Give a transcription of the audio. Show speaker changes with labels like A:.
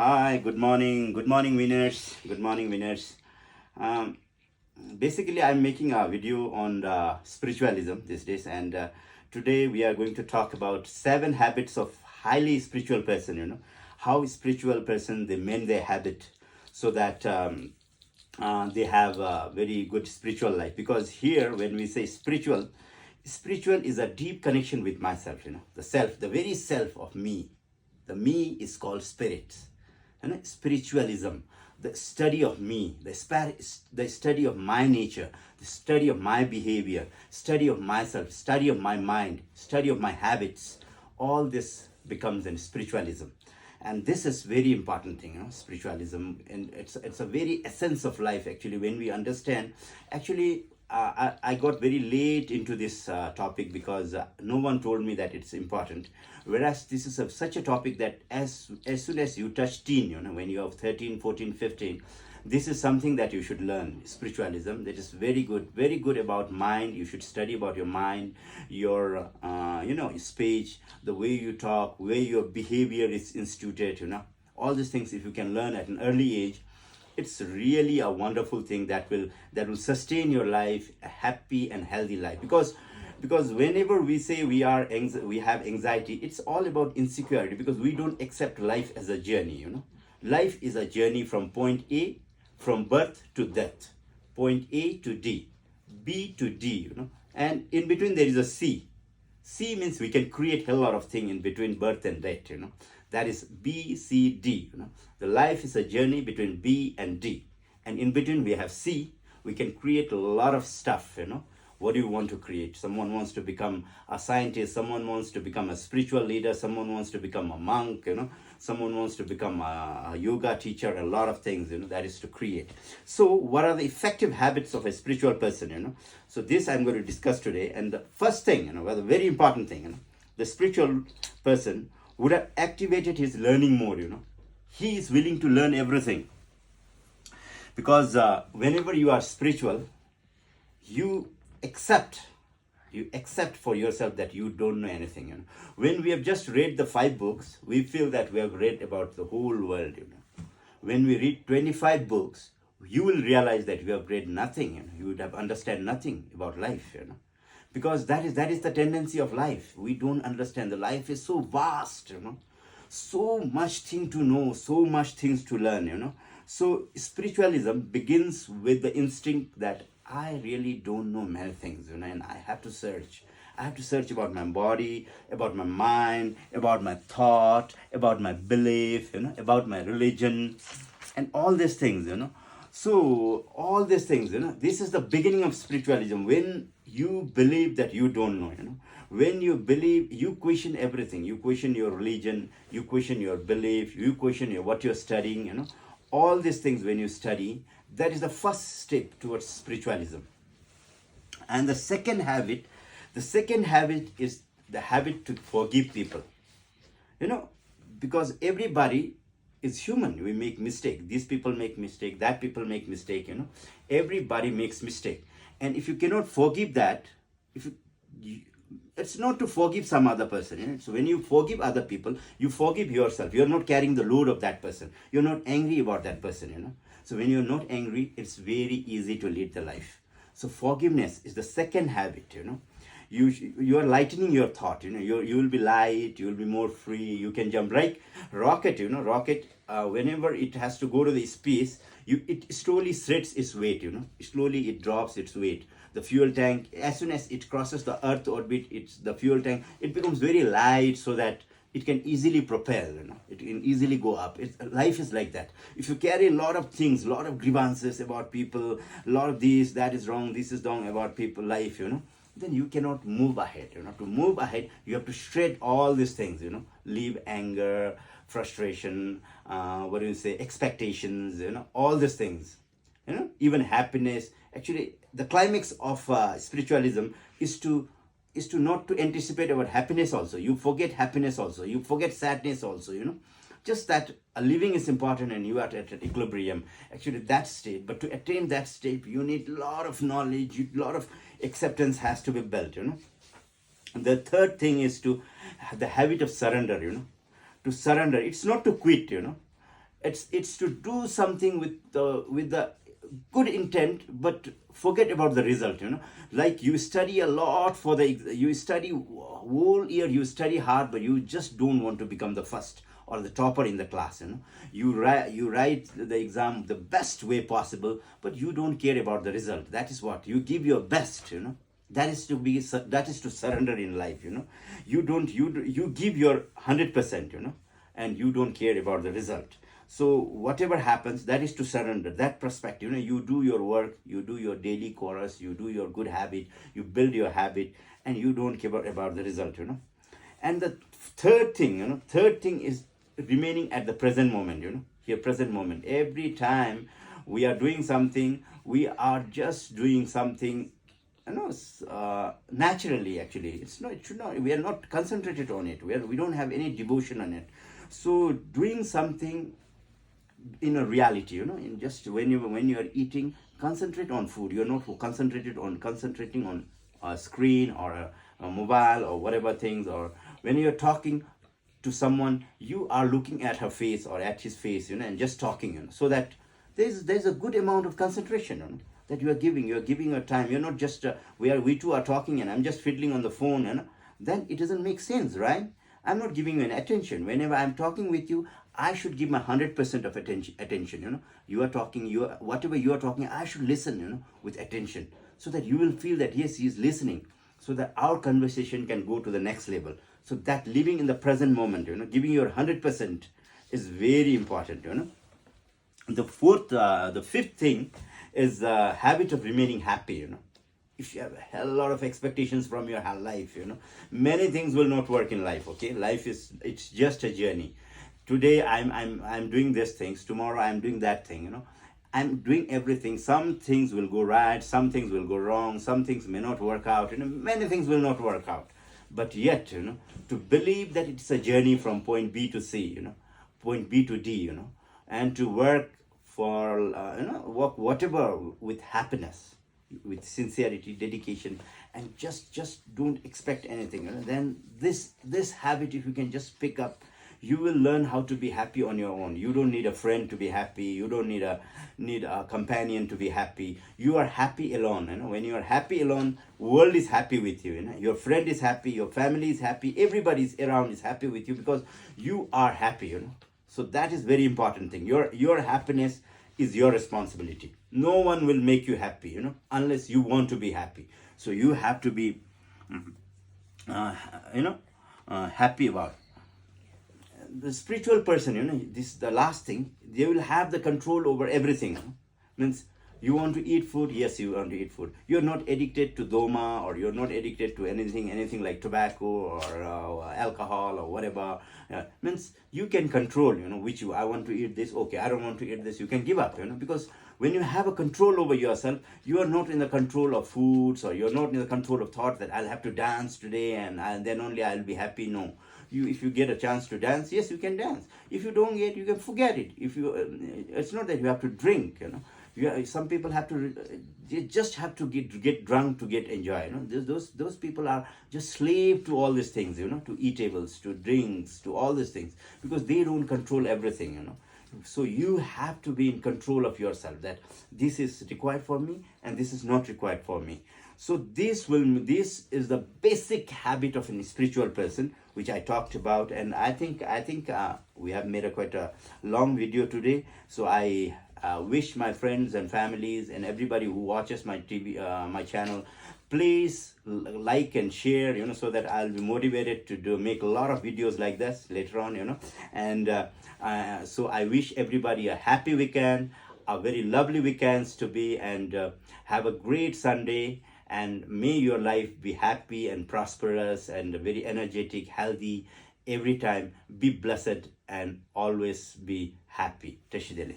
A: Hi, good morning, winners. Good morning, winners. Um, Basically, I'm making a video on spiritualism these days, and today we are going to talk about 7 habits of highly spiritual person. How spiritual person they mend their habit so that they have a very good spiritual life. Because here, when we say spiritual, spiritual is a deep connection with myself. The self, the very self of me. The me is called spirit. Spiritualism, the study of me, the study of my nature, the study of my behavior, study of myself, study of my mind, study of my habits. All this becomes in spiritualism, and this is very important thing. Spiritualism, and it's a very essence of life. Actually, when we understand, actually, I got very late into this topic because no one told me that it's important. Whereas this is such a topic that as soon as you touch teen, when you have 13, 14, 15, this is something that you should learn. Spiritualism, that is very good about mind. You should study about your mind, your speech, the way you talk, where your behavior is instituted. All these things, if you can learn at an early age, it's really a wonderful thing that will sustain your life, a happy and healthy life. Because whenever we say we have anxiety, it's all about insecurity, because we don't accept life as a journey. Life is a journey from point A, from birth to death, point A to D, B to D. And in between there is a C. C means we can create a lot of things in between birth and death. That is B, C, D. The life is a journey between B and D, and in between we have C. We can create a lot of stuff. What do you want to create? Someone wants to become a scientist. Someone wants to become a spiritual leader. Someone wants to become a monk. Someone wants to become a yoga teacher. A lot of things. That is to create. So, what are the effective habits of a spiritual person? So this I'm going to discuss today. And the first thing, the very important thing, the spiritual person would have activated his learning mode. He is willing to learn everything, because whenever you are spiritual, you accept for yourself that you don't know anything. When we have just read the 5 books, we feel that we have read about the whole world. When we read 25 books, you will realize that you have read nothing. You would have understand nothing about life. Because that is the tendency of life. We don't understand. The life is so vast. So much thing to know, so much things to learn. So spiritualism begins with the instinct that I really don't know many things, and I have to search. I have to search about my body, about my mind, about my thought, about my belief, about my religion, and all these things. So all these things, this is the beginning of spiritualism. When you believe that you don't know, when you believe, you question everything. You question your religion, you question your belief, you question what you're studying. All these things, when you study, that is the first step towards spiritualism. And the second habit is the habit to forgive people. Because everybody is human. We make mistake. These people make mistake, that people make mistake. Everybody makes mistake. And if you cannot forgive that, it's not to forgive some other person. So when you forgive other people, you forgive yourself. You're not carrying the load of that person. You're not angry about that person. So when you're not angry, it's very easy to lead the life. So forgiveness is the second habit. You are lightening your thought. You will be light. You will be more free. You can jump like rocket. Rocket. Whenever it has to go to the space, it slowly shreds its weight. Slowly it drops its weight. The fuel tank, as soon as it crosses the Earth orbit, the fuel tank, it becomes very light, so that it can easily propel. It can easily go up. Life is like that. If you carry a lot of things, a lot of grievances about people, a lot of this, that is wrong, this is wrong about people, life, then you cannot move ahead. To move ahead, you have to shred all these things. Leave anger, frustration, expectations, all these things. Even happiness. Actually, the climax of spiritualism is to not to anticipate about happiness also. You forget happiness also. You forget sadness also. Just that living is important, and you are at an equilibrium. Actually, that state. But to attain that state, you need a lot of knowledge. A lot of acceptance has to be built. The third thing is to have the habit of surrender. To surrender. It's not to quit. It's to do something with the good intent, but forget about the result. Like you study a lot for you study whole year, you study hard, but you just don't want to become the first or the topper in the class. You write the exam the best way possible, but you don't care about the result. That is what you give your best. That is to surrender in life. You give your 100%. And you don't care about the result. So whatever happens, that is to surrender. That perspective, you do your work, you do your daily chorus, you do your good habit, you build your habit, and you don't care about the result. And the third thing is remaining at the present moment. Here, present moment. Every time we are doing something, we are just doing something, naturally. Actually, it should not, we are not concentrated on it. We don't have any devotion on it. So doing something in a reality, in just when you are eating, concentrate on food. You're not concentrating on a screen or a mobile or whatever things. Or when you're talking to someone, you are looking at her face or at his face, and just talking, so that there's a good amount of concentration, that you're giving your time. You're not just we two are talking and I'm just fiddling on the phone, then it doesn't make sense, right? I'm not giving you an attention. Whenever I'm talking with you, I should give my 100% of attention. You are talking, whatever you are talking, I should listen, with attention, so that you will feel that yes, he is listening, so that our conversation can go to the next level. So that living in the present moment, giving your 100% is very important. The fifth thing is the habit of remaining happy. If you have a hell lot of expectations from your life, many things will not work in life. Okay, it's just a journey. Today I'm doing these things, tomorrow I'm doing that thing. I'm doing everything. Some things will go right, some things will go wrong, some things may not work out, many things will not work out. But yet, to believe that it's a journey from point B to C, point B to D, and to work for work whatever with happiness, with sincerity, dedication, and just don't expect anything. Then this habit, if you can just pick up, you will learn how to be happy on your own. You don't need a friend to be happy. You don't need a companion to be happy. You are happy alone. When you are happy alone, world is happy with you. Your friend is happy. Your family is happy. Everybody around is happy with you because you are happy. So that is very important thing. Your happiness is your responsibility. No one will make you happy, unless you want to be happy. So you have to be, happy about. The spiritual person, this is the last thing. They will have the control over everything. Means you want to eat food, yes, you want to eat food. You're not addicted to doma, or you're not addicted to anything like tobacco or alcohol or whatever. Means you can control, I want to eat this. Okay, I don't want to eat this. You can give up, because when you have a control over yourself, you are not in the control of foods, or you're not in the control of thought that I'll have to dance today and then only I'll be happy. No. If you get a chance to dance, yes, you can dance. If you don't get, you can forget it. It's not that you have to drink. Some people have to. They just have to get drunk to get enjoy. Those people are just slave to all these things. To eatables, to drinks, to all these things, because they don't control everything. So you have to be in control of yourself, that this is required for me and this is not required for me. So this is the basic habit of a spiritual person, which I talked about, and I think we have made quite a long video today. So I wish my friends and families and everybody who watches my my channel, please like and share, so that I'll be motivated to make a lot of videos like this later on, and so I wish everybody a happy weekend, a very lovely weekends to be, and have a great Sunday. And may your life be happy and prosperous and very energetic, healthy every time. Be blessed and always be happy. Tashidele.